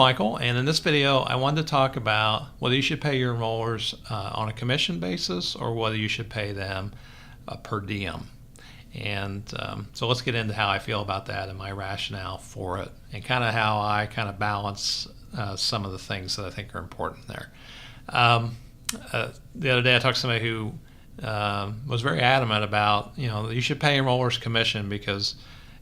Michael, and in this video I wanted to talk about whether you should pay your enrollers on a commission basis or whether you should pay them per diem. And so let's get into how I feel about that and my rationale for it, and kind of how I kind of balance some of the things that I think are important there. The other day I talked to somebody who was very adamant about, you should pay enrollers commission because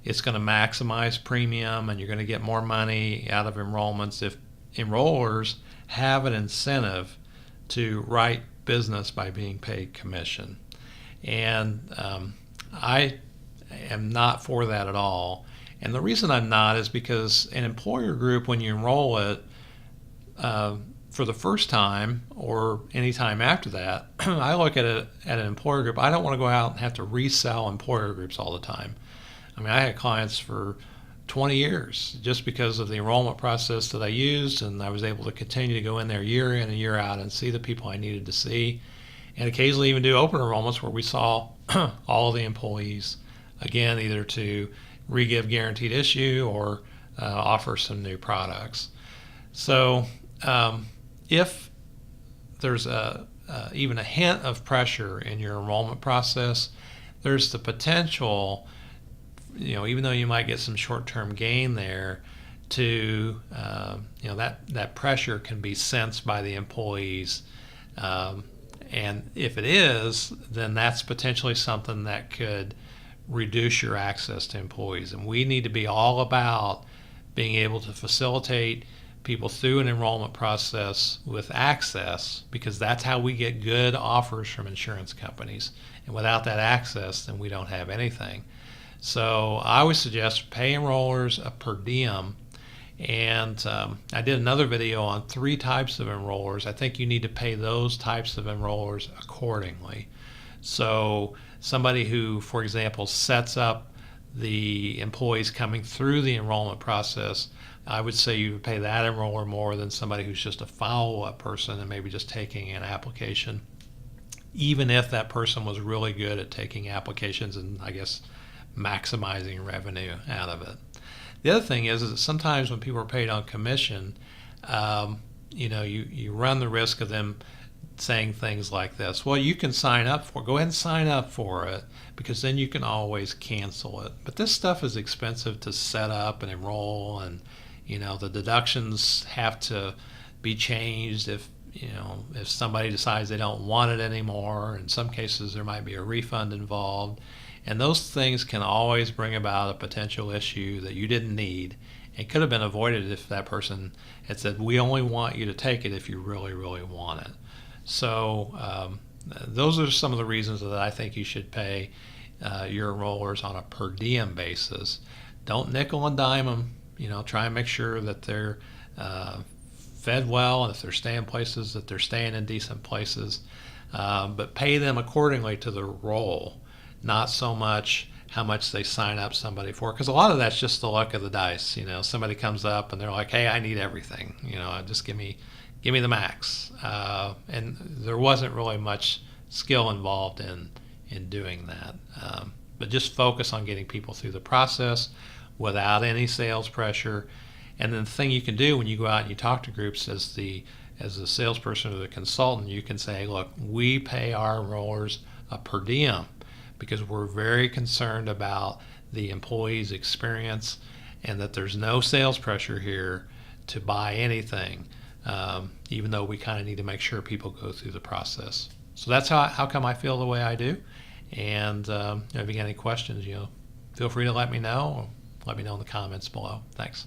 it's going to maximize premium and you're going to get more money out of enrollments if enrollers have an incentive to write business by being paid commission. And I am not for that at all. And the reason I'm not is because an employer group, when you enroll it for the first time or any time after that, I look at it at an employer group. I don't want to go out and have to resell employer groups all the time. I mean, I had clients for 20 years just because of the enrollment process that I used, and I was able to continue to go in there year in and year out and see the people I needed to see, and occasionally even do open enrollments where we saw all of the employees, again, either to re-give guaranteed issue or offer some new products. So if there's even a hint of pressure in your enrollment process, there's the potential, even though you might get some short-term gain there, to that pressure can be sensed by the employees, and if it is, then that's potentially something that could reduce your access to employees. And we need to be all about being able to facilitate people through an enrollment process with access, because that's how we get good offers from insurance companies. And without that access, then we don't have anything. So I would suggest pay enrollers a per diem. And I did another video on 3 types of enrollers. I think you need to pay those types of enrollers accordingly. So somebody who, for example, sets up the employees coming through the enrollment process, I would say you would pay that enroller more than somebody who's just a follow-up person and maybe just taking an application, even if that person was really good at taking applications and, I guess, maximizing revenue out of it. The other thing is that sometimes when people are paid on commission, you run the risk of them saying things like this: well, you can sign up for it. Go ahead and sign up for it, because then you can always cancel it. But this stuff is expensive to set up and enroll, and the deductions have to be changed if somebody decides they don't want it anymore. In some cases there might be a refund involved, and those things can always bring about a potential issue that you didn't need. It could have been avoided if that person had said, we only want you to take it if you really, really want it. So those are some of the reasons that I think you should pay your enrollers on a per diem basis. Don't nickel and dime them. Try and make sure that they're fed well, and if they're staying places, that they're staying in decent places. But pay them accordingly to the role, not so much how much they sign up somebody for, because a lot of that's just the luck of the dice. Somebody comes up and they're like, hey, I need everything, just give me the max, and there wasn't really much skill involved in doing that. But just focus on getting people through the process without any sales pressure. And then the thing you can do when you go out and you talk to groups as the salesperson or the consultant, you can say, look, we pay our enrollers a per diem because we're very concerned about the employee's experience, and that there's no sales pressure here to buy anything, even though we kind of need to make sure people go through the process. So that's how come I feel the way I do. And if you got any questions, feel free to let me know, or let me know in the comments below. Thanks.